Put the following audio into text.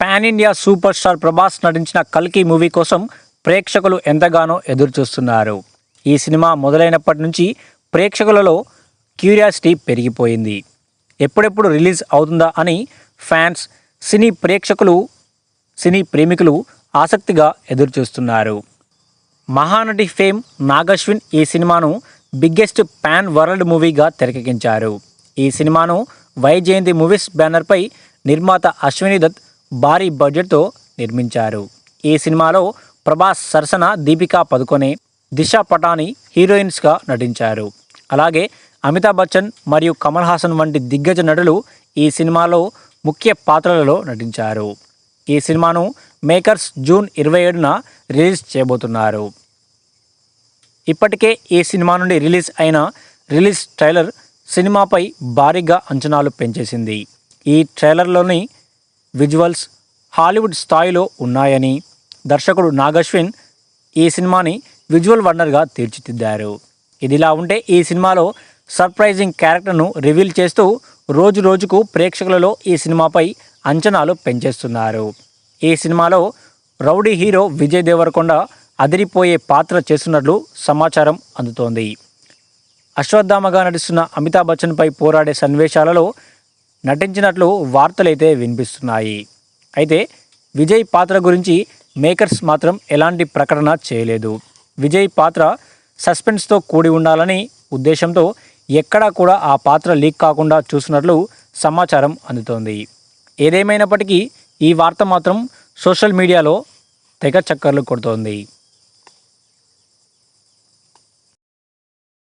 Pan India super star Prabhas నటించిన కల్కి movie కోసం ప్రేక్షకులు ఎంతగానో ఎదురుచూస్తున్నారు. ఈ సినిమా మొదలైనప్పటి నుంచి ప్రేక్షకులలో క్యూరియాసిటీ పెరిగిపోయింది. ఎప్పుడెప్పుడు రిలీజ్ అవుతుందా అని ఫ్యాన్స్, సినీ ప్రేమికులు ఆసక్తిగా ఎదురుచూస్తున్నారు. మహానటి ఫేమ్ నాగశ్విన్ ఈ సినిమాను బిగ్గెస్ట్ పాన్ వరల్డ్ మూవీగా తెరకెక్కించారు. ఈ సినిమాను వైజయంతి మూవీస్ బ్యానర్పై నిర్మాత అశ్విని దత్ భారీ బడ్జెట్తో నిర్మించారు. ఈ సినిమాలో ప్రభాస్ సరసన దీపికా పదుకొనే, దిశా పటాని హీరోయిన్స్గా నటించారు. అలాగే అమితాబ్ బచ్చన్ మరియు కమల్ హాసన్ వంటి దిగ్గజ నటులు ఈ సినిమాలో ముఖ్య పాత్రలలో నటించారు. ఈ సినిమాను మేకర్స్ జూన్ 27న రిలీజ్ చేయబోతున్నారు. ఇప్పటికే ఈ సినిమా నుండి రిలీజ్ ట్రైలర్ సినిమాపై భారీగా అంచనాలు పెంచేసింది. ఈ ట్రైలర్లోని విజువల్స్ హాలీవుడ్ స్థాయిలో ఉన్నాయని దర్శకుడు నాగశ్విన్ ఈ సినిమాని విజువల్ వండర్గా తీర్చిదిద్దారు. ఇదిలా ఉంటే ఈ సినిమాలో సర్ప్రైజింగ్ క్యారెక్టర్ను రివీల్ చేస్తూ రోజు రోజుకు ప్రేక్షకులలో ఈ సినిమాపై అంచనాలు పెంచేస్తున్నారు. ఈ సినిమాలో రౌడీ హీరో విజయ్ దేవరకొండ అదిరిపోయే పాత్ర చేస్తున్నట్లు సమాచారం అందుతోంది. అశ్వత్థామగా నటిస్తున్న అమితాబ్ బచ్చన్పై పోరాడే సన్నివేశాలలో నటించినట్లు వార్తలైతే వినిపిస్తున్నాయి. అయితే విజయ్ పాత్ర గురించి మేకర్స్ మాత్రం ఎలాంటి ప్రకటన చేయలేదు. విజయ్ పాత్ర సస్పెన్స్తో కూడి ఉండాలని ఉద్దేశంతో ఎక్కడా కూడా ఆ పాత్ర లీక్ కాకుండా చూస్తున్నట్లు సమాచారం అందుతోంది. ఏదేమైనప్పటికీ ఈ వార్త మాత్రం సోషల్ మీడియాలో తెగ చక్కర్లు కొడుతోంది.